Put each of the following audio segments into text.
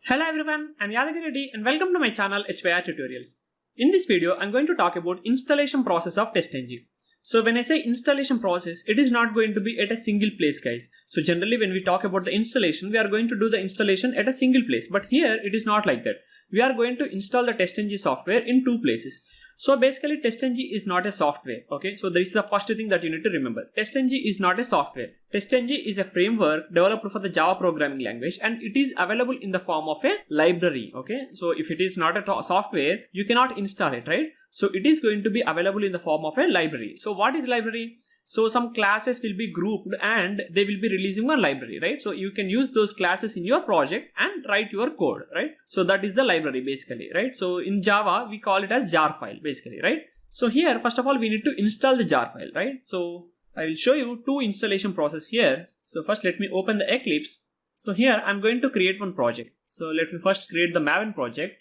Hello everyone, I'm Yadagiri Reddy and welcome to my channel HYR Tutorials. In this video, I'm going to talk about installation process of TestNG. So when I say installation process, it is not going to be at a single place, guys. So generally when we talk about the installation, we are going to do the installation at a single place. But here it is not like that. We are going to install the TestNG software in two places. So basically TestNG is not a software, okay? So this is the first thing that you need to remember. TestNG is not a software. TestNG is a framework developed for the Java programming language and it is available in the form of a library, okay? So if it is not a software, you cannot install it, right? So it is going to be available in the form of a library. So what is library? So some classes will be grouped and they will be releasing a library, right? So you can use those classes in your project and write your code, right? So that is the library basically, right? So in Java, we call it as jar file basically, right? So here, first of all, we need to install the jar file, right? So I will show you two installation process here. So first let me open the Eclipse. So here I'm going to create one project. So let me first create the Maven project.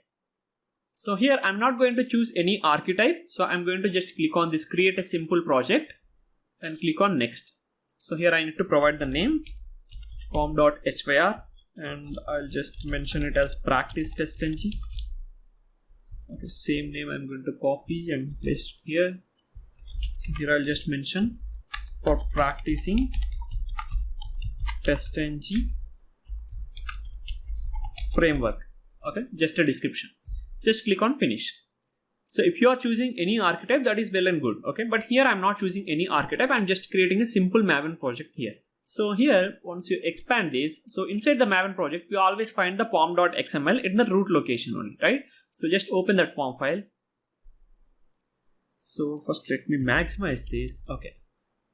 So here I'm not going to choose any archetype. So I'm going to just click on this create a simple project and click on next. So here I need to provide the name pom.hyr and I'll just mention it as practice testng. Okay, same name I'm going to copy and paste here. So here I'll just mention for practicing testng framework. Okay, just a description. Just click on finish. So if you are choosing any archetype, that is well and good, okay? But here I'm not choosing any archetype, I'm just creating a simple Maven project here. So here, once you expand this, so inside the Maven project, you always find the pom.xml in the root location only, right? So just open that pom file. So first let me maximize this, okay.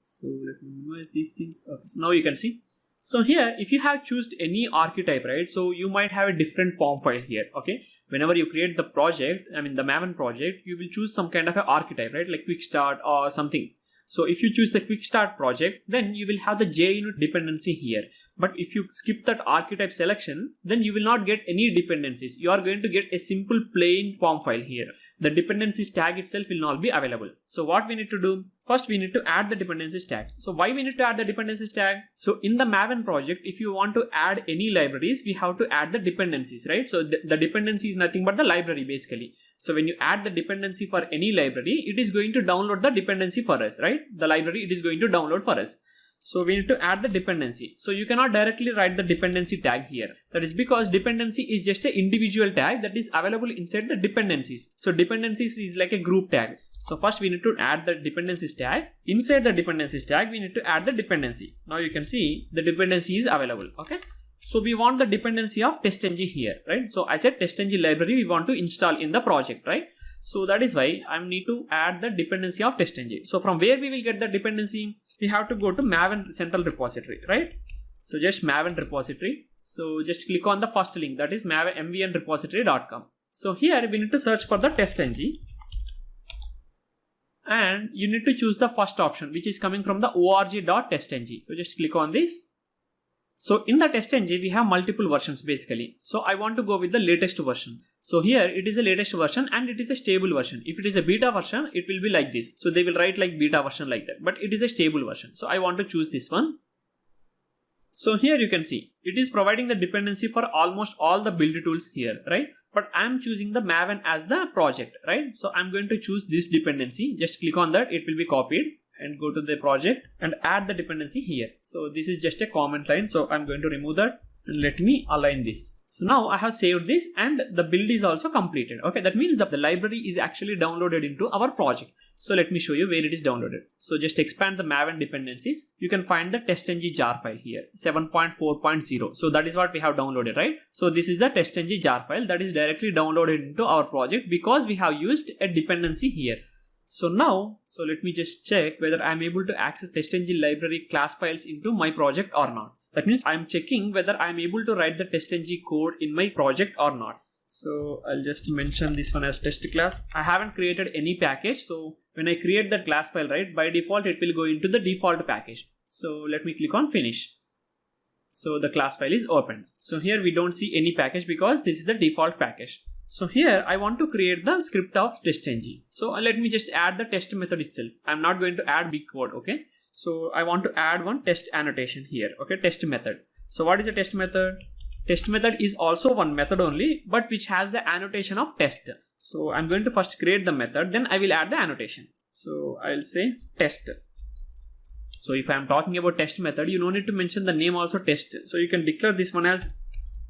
So let me minimize these things, okay. So now you can see. So here, if you have chosen any archetype, right? So you might have a different POM file here, okay? Whenever you create the project, the Maven project, you will choose some kind of an archetype, right? Like quick start or something. So if you choose the quick start project, then you will have the JUnit dependency here. But if you skip that archetype selection, then you will not get any dependencies. You are going to get a simple plain POM file here. The dependencies tag itself will not be available. So what we need to do? First, we need to add the dependencies tag. So why we need to add the dependencies tag? So in the Maven project, if you want to add any libraries, we have to add the dependencies, right? So the dependency is nothing but the library basically. So when you add the dependency for any library, it is going to download the dependency for us, right? The library it is going to download for us. So we need to add the dependency. So you cannot directly write the dependency tag here. That is because dependency is just an individual tag that is available inside the dependencies. So dependencies is like a group tag. So first we need to add the dependencies tag. Inside the dependencies tag, we need to add the dependency. Now you can see the dependency is available. Okay. So we want the dependency of testng here, right? So I said testng library we want to install in the project, right? So that is why I need to add the dependency of testng. So from where we will get the dependency? We have to go to Maven central repository, right? So just Maven repository. So just click on the first link, that is mvnrepository.com. So here we need to search for the testng. And you need to choose the first option, which is coming from the org.testng. So just click on this. So in the testng, we have multiple versions basically. So I want to go with the latest version. So here it is a latest version and it is a stable version. If it is a beta version, it will be like this. So they will write like beta version like that, but it is a stable version. So I want to choose this one. So here you can see it is providing the dependency for almost all the build tools here, right? But I'm choosing the Maven as the project, right? So I'm going to choose this dependency. Just click on that. It will be copied and go to the project and add the dependency here. So this is just a comment line. So I'm going to remove that and let me align this. So now I have saved this and the build is also completed. Okay, that means that the library is actually downloaded into our project. So let me show you where it is downloaded. So just expand the Maven dependencies. You can find the testng jar file here, 7.4.0. So that is what we have downloaded, right? So this is the testng jar file that is directly downloaded into our project because we have used a dependency here. So now, so let me just check whether I'm able to access testng library class files into my project or not. That means I'm checking whether I'm able to write the testng code in my project or not. So I'll just mention this one as test class. I haven't created any package. So when I create that class file, right, by default, it will go into the default package. So let me click on finish. So the class file is opened. So here we don't see any package because this is the default package. So here I want to create the script of testng. So let me just add the test method itself. I'm not going to add big code, okay? So I want to add one test annotation here, okay, test method. So what is a test method? test method is also one method only, but which has the annotation of test. So I'm going to first create the method, then I will add the annotation. So I'll say test. So if I'm talking about test method, you don't need to mention the name also test. So you can declare this one as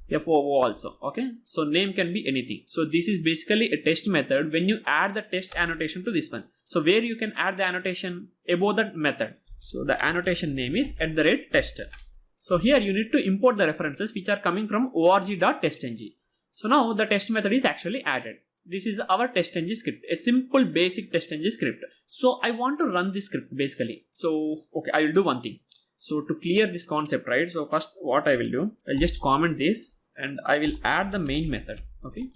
FOO also. Okay. So name can be anything. So this is basically a test method when you add the test annotation to this one. So where you can add the annotation above that method. So the annotation name is @test. So here you need to import the references which are coming from org.testng. So now the test method is actually added. This is our testng script, a simple basic testng script. So I want to run this script basically. So okay, I will do one thing. So to clear this concept, right? So first what I will do, I'll just comment this and I will add the main method. Okay.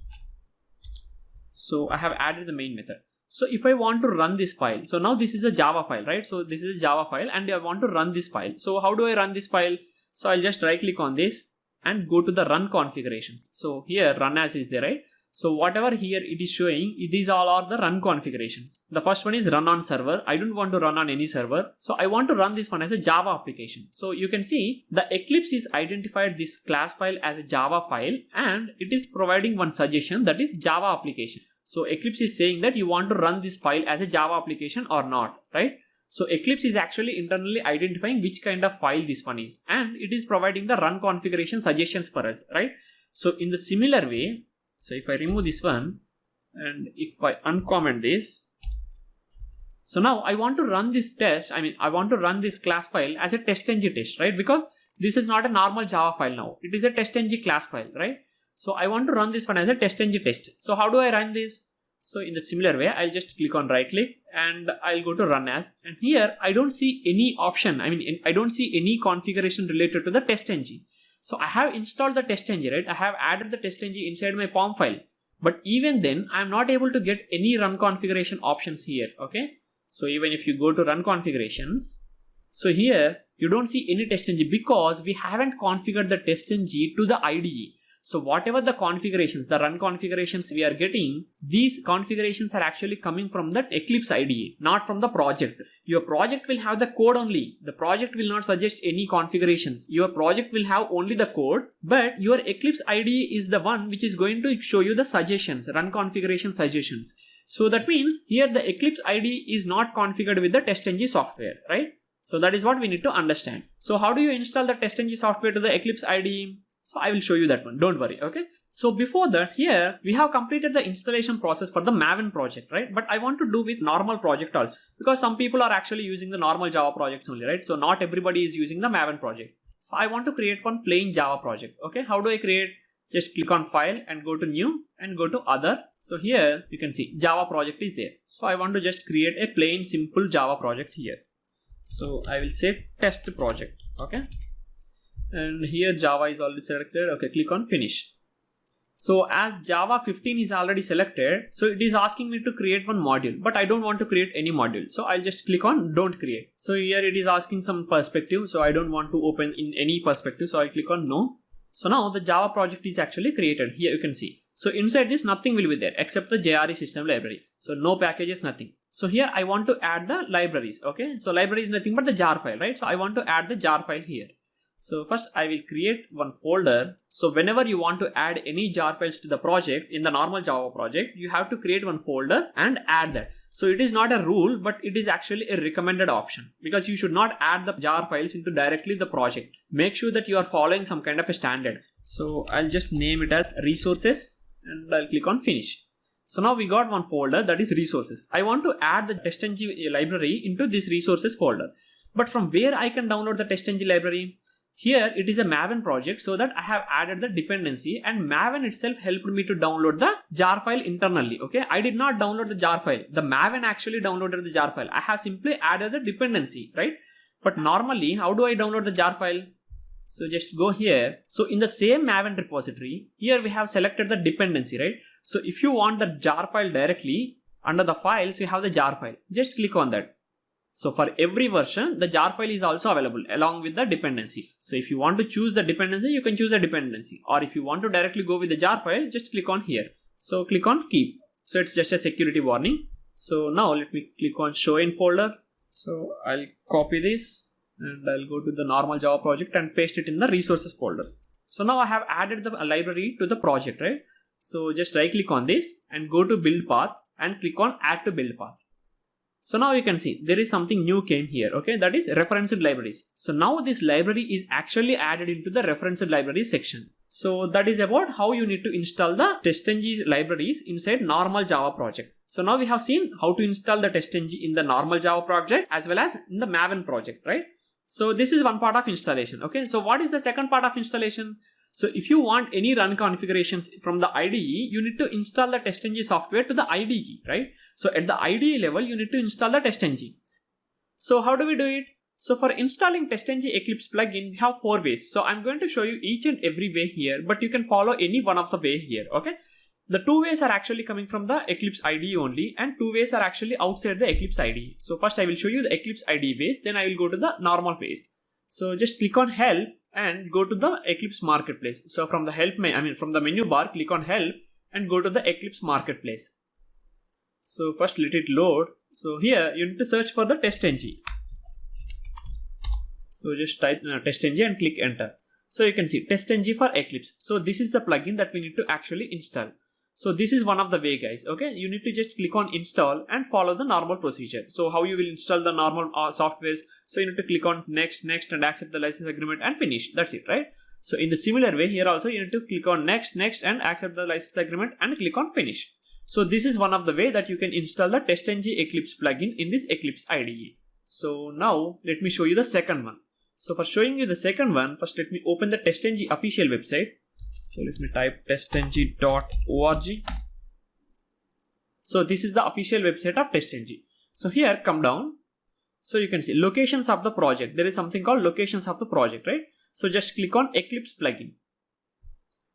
So I have added the main method. So if I want to run this file, so now this is a Java file, right? So this is a Java file and I want to run this file. So how do I run this file? So I'll just right click on this and go to the run configurations. So here run as is there, right? So whatever here it is showing, these all are the run configurations. The first one is run on server. I don't want to run on any server. So I want to run this one as a Java application. So you can see the Eclipse is identified this class file as a Java file and it is providing one suggestion, that is Java application. So Eclipse is saying that you want to run this file as a Java application or not, right? So Eclipse is actually internally identifying which kind of file this one is, and it is providing the run configuration suggestions for us, right? So in the similar way, so if I remove this one and if I uncomment this, so now I want to run this test. I want to run this class file as a testng test, right? Because this is not a normal Java file now. It is a testng class file, right? So I want to run this one as a testng test. So how do I run this? So in the similar way, I'll just click on right click and I'll go to run as, and here I don't see any option. I don't see any configuration related to the testng. So I have installed the testng, right? I have added the testng inside my POM file, but even then I'm not able to get any run configuration options here. Okay. So even if you go to run configurations, so here you don't see any testng because we haven't configured the testng to the IDE. So whatever the configurations, the run configurations we are getting, these configurations are actually coming from that Eclipse IDE, not from the project. Your project will have the code only. The project will not suggest any configurations. Your project will have only the code, but your Eclipse IDE is the one which is going to show you the suggestions, run configuration suggestions. So that means here the Eclipse IDE is not configured with the testng software, right? So that is what we need to understand. So how do you install the testng software to the Eclipse IDE? So I will show you that one, don't worry, okay? So before that, here we have completed the installation process for the Maven project, right? But I want to do with normal project also, because some people are actually using the normal Java projects only, right? So not everybody is using the Maven project. So I want to create one plain Java project, okay? How do I create? Just click on file and go to new and go to other. So here you can see Java project is there. So I want to just create a plain simple Java project here. So I will say test project, okay? And here Java is already selected. Okay, click on finish. So as Java 15 is already selected, so it is asking me to create one module, but I don't want to create any module. So I'll just click on don't create. So here it is asking some perspective. So I don't want to open in any perspective. So I'll click on no. So now the Java project is actually created. Here you can see. So inside this, nothing will be there except the JRE system library. So no packages, nothing. So here I want to add the libraries. Okay. So library is nothing but the jar file, right? So I want to add the jar file here. So first I will create one folder. So whenever you want to add any jar files to the project in the normal Java project, you have to create one folder and add that. So it is not a rule, but it is actually a recommended option, because you should not add the jar files into directly the project. Make sure that you are following some kind of a standard. So I'll just name it as resources and I'll click on finish. So now we got one folder, that is resources. I want to add the testng library into this resources folder. But from where I can download the testng library? Here it is a Maven project, so that I have added the dependency, and Maven itself helped me to download the jar file internally. Okay, I did not download the jar file. The Maven actually downloaded the jar file. I have simply added the dependency, right? But normally, how do I download the jar file? So just go here. So in the same Maven repository, here we have selected the dependency, right? So if you want the jar file directly, under the files, you have the jar file. Just click on that. So for every version, the jar file is also available along with the dependency. So if you want to choose the dependency, you can choose the dependency. Or if you want to directly go with the jar file, just click on here. So click on keep. So it's just a security warning. So now let me click on show in folder. So I'll copy this and I'll go to the normal Java project and paste it in the resources folder. So now I have added the library to the project, right? So just right click on this and go to build path and click on add to build path. So now you can see there is something new came here, okay, that is referenced libraries. So now this library is actually added into the referenced libraries section. So that is about how you need to install the TestNG libraries inside normal Java project. So now we have seen how to install the TestNG in the normal Java project as well as in the Maven project, right? So this is one part of installation, okay. So what is the second part of installation? So if you want any run configurations from the IDE, you need to install the TestNG software to the IDE, right? So at the IDE level, you need to install the TestNG. So how do we do it? So for installing TestNG Eclipse plugin, we have 4 ways. So I'm going to show you each and every way here, but you can follow any one of the way here, okay? The 2 ways are actually coming from the Eclipse IDE only, and 2 ways are actually outside the Eclipse IDE. So first I will show you the Eclipse IDE ways, then I will go to the normal ways. So just click on help and go to the Eclipse Marketplace. So from the from the menu bar, click on help and go to the Eclipse Marketplace. So first let it load. So here you need to search for the TestNG. So just type TestNG and click enter. So you can see TestNG for Eclipse. So this is the plugin that we need to actually install. So this is one of the way, guys, okay. You need to just click on install and follow the normal procedure. So how you will install the normal softwares. So you need to click on next and accept the license agreement and finish. That's it, right? So in the similar way here also you need to click on next and accept the license agreement and click on finish. So this is one of the way that you can install the TestNG Eclipse plugin in this Eclipse IDE. So now let me show you the second one. So for showing you the second one, first let me open the TestNG official website. So let me type testng.org. So this is the official website of TestNG. So here come down. So you can see locations of the project. There is something called locations of the project, right? So just click on Eclipse plugin.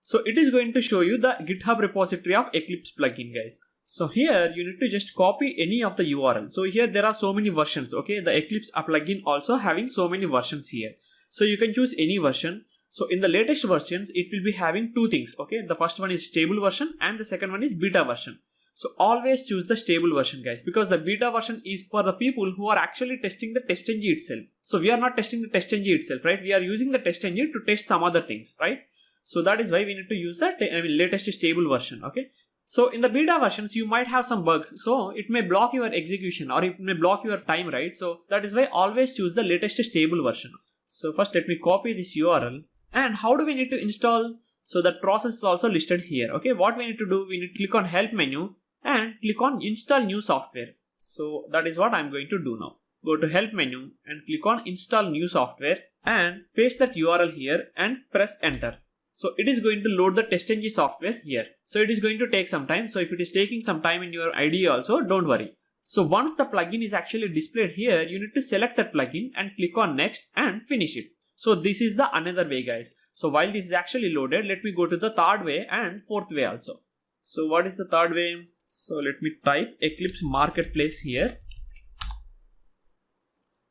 So it is going to show you the GitHub repository of Eclipse plugin, guys. So here you need to just copy any of the URL. So here there are so many versions, okay? The Eclipse plugin also having so many versions here. So you can choose any version. So in the latest versions, it will be having 2 things, okay? The first one is stable version and the second one is beta version. So always choose the stable version, guys, because the beta version is for the people who are actually testing the TestNG itself. So we are not testing the TestNG itself, right? We are using the TestNG to test some other things, right? So that is why we need to use the latest stable version, okay? So in the beta versions, you might have some bugs. So it may block your execution or it may block your time, right? So that is why always choose the latest stable version. So first let me copy this URL. And how do we need to install? So that process is also listed here, okay? What we need to do, we need to click on help menu and click on install new software. So that is what I'm going to do now. Go to help menu and click on install new software and paste that URL here and press enter. So it is going to load the TestNG software here. So it is going to take some time. So if it is taking some time in your IDE also, don't worry. So once the plugin is actually displayed here, you need to select that plugin and click on next and finish it. So this is the another way, guys. So while this is actually loaded, let me go to the third way and fourth way also. So what is the third way? So let me type Eclipse Marketplace here.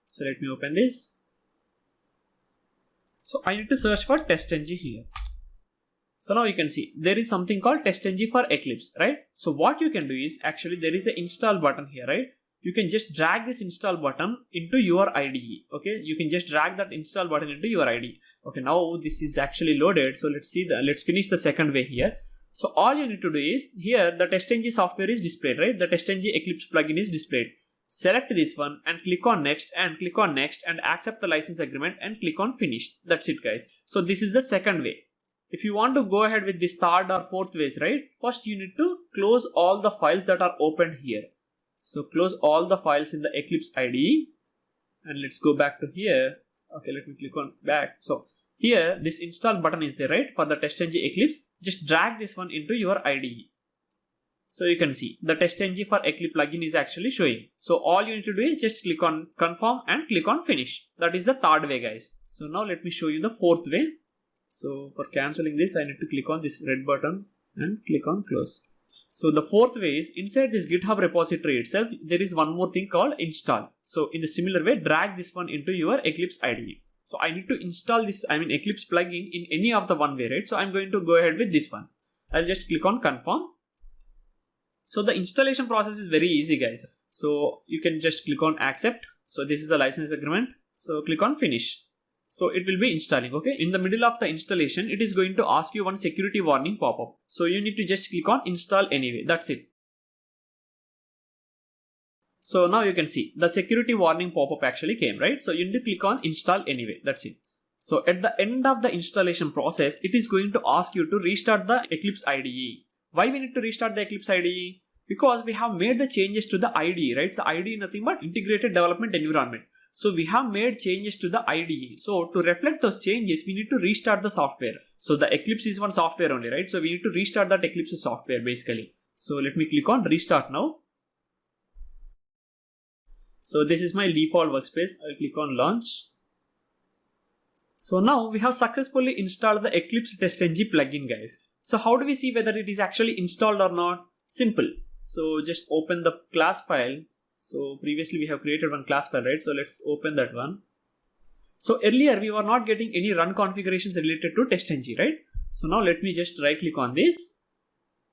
So let me open this. So I need to search for TestNG here. So now you can see there is something called TestNG for Eclipse, right? So what you can do is actually there is an install button here, right? You can just drag this install button into your IDE. Okay, you can just drag that install button into your IDE. Okay, now this is actually loaded. So let's finish the second way here. So all you need to do is here the TestNG software is displayed, right? The TestNG Eclipse plugin is displayed. Select this one and click on next and accept the license agreement and click on finish. That's it, guys. So this is the second way. If you want to go ahead with this third or fourth ways, right? First you need to close all the files that are opened here. So close all the files in the Eclipse IDE and let's go back to here. Okay, let me click on back. So here this install button is there, right? For the TestNG Eclipse, just drag this one into your IDE. So you can see the TestNG for Eclipse plugin is actually showing. So all you need to do is just click on confirm and click on finish. That is the third way, guys. So now let me show you the fourth way. So for cancelling this, I need to click on this red button and click on close. So the fourth way is inside this GitHub repository itself, there is one more thing called install. So in the similar way, drag this one into your Eclipse IDE. So I need to install this, Eclipse plugin in any of the one way, right? So I'm going to go ahead with this one. I'll just click on confirm. So the installation process is very easy, guys. So you can just click on accept. So this is the license agreement. So click on finish. So it will be installing. Okay, in the middle of the installation, it is going to ask you one security warning pop-up. So you need to just click on install anyway. That's it. So now you can see the security warning pop-up actually came, right? So you need to click on install anyway. That's it. So at the end of the installation process, it is going to ask you to restart the Eclipse IDE. Why we need to restart the Eclipse IDE? Because we have made the changes to the IDE, right? So IDE is nothing but integrated development environment. So we have made changes to the IDE. So to reflect those changes, we need to restart the software. So the Eclipse is one software only, right? So we need to restart that Eclipse software basically. So let me click on restart now. So this is my default workspace. I'll click on launch. So now we have successfully installed the Eclipse TestNG plugin, guys. So how do we see whether it is actually installed or not? Simple. So just open the class file. So previously we have created one class file, right? So let's open that one. So earlier we were not getting any run configurations related to TestNG, right? So now let me just right click on this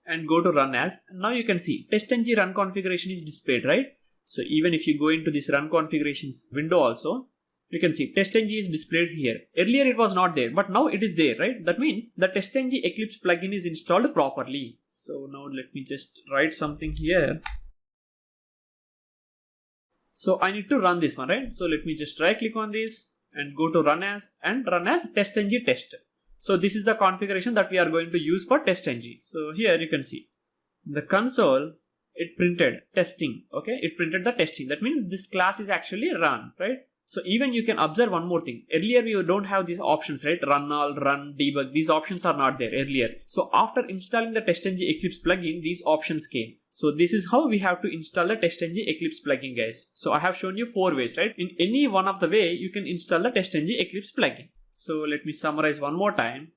and go to run as. And now you can see TestNG run configuration is displayed, right? So even if you go into this run configurations window also, you can see TestNG is displayed here. Earlier it was not there, but now it is there, right? That means the TestNG Eclipse plugin is installed properly. So now let me just write something here. So I need to run this one, right? So let me just right click on this and go to run as and run as TestNG test. So this is the configuration that we are going to use for TestNG. So here you can see the console, it printed testing. Okay, it printed the testing. That means this class is actually run, right? So even you can observe one more thing. Earlier we don't have these options, right? Run all, run, debug. These options are not there earlier. So after installing the TestNG Eclipse plugin, these options came. So this is how we have to install the TestNG Eclipse plugin, guys. So I have shown you 4 ways, right? In any one of the way, you can install the TestNG Eclipse plugin. So let me summarize one more time.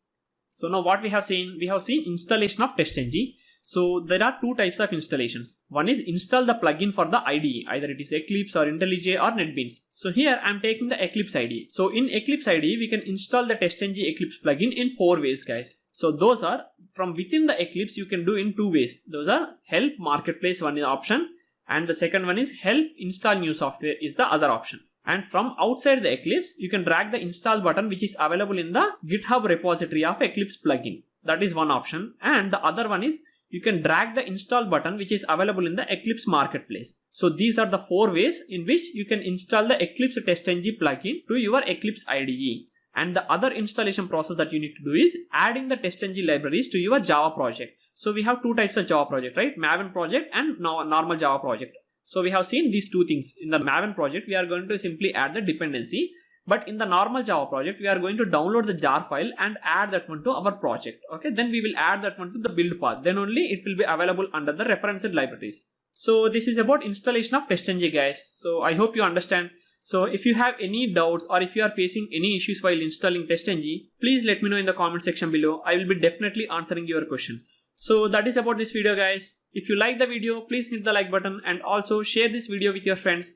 So now what we have seen installation of TestNG. So there are 2 types of installations. One is install the plugin for the IDE, either it is Eclipse or IntelliJ or NetBeans. So here I'm taking the Eclipse IDE. So in Eclipse IDE, we can install the TestNG Eclipse plugin in 4 ways, guys. So those are from within the Eclipse, you can do in 2 ways. Those are help marketplace, one is option, and the second one is help install new software is the other option. And from outside the Eclipse, you can drag the install button which is available in the GitHub repository of Eclipse plugin. That is one option. And the other one is you can drag the install button which is available in the Eclipse marketplace. So these are the 4 ways in which you can install the Eclipse TestNG plugin to your Eclipse IDE. And the other installation process that you need to do is adding the TestNG libraries to your Java project. So we have 2 types of Java project, right? Maven project and normal Java project. So we have seen these 2 things. In the Maven project, we are going to simply add the dependency. But in the normal Java project, we are going to download the jar file and add that one to our project. Okay, then we will add that one to the build path. Then only it will be available under the referenced libraries. So this is about installation of TestNG, guys. So I hope you understand. So if you have any doubts or if you are facing any issues while installing TestNG, please let me know in the comment section below. I will be definitely answering your questions. So that is about this video, guys. If you like the video, please hit the like button and also share this video with your friends.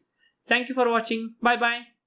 Thank you for watching. Bye bye.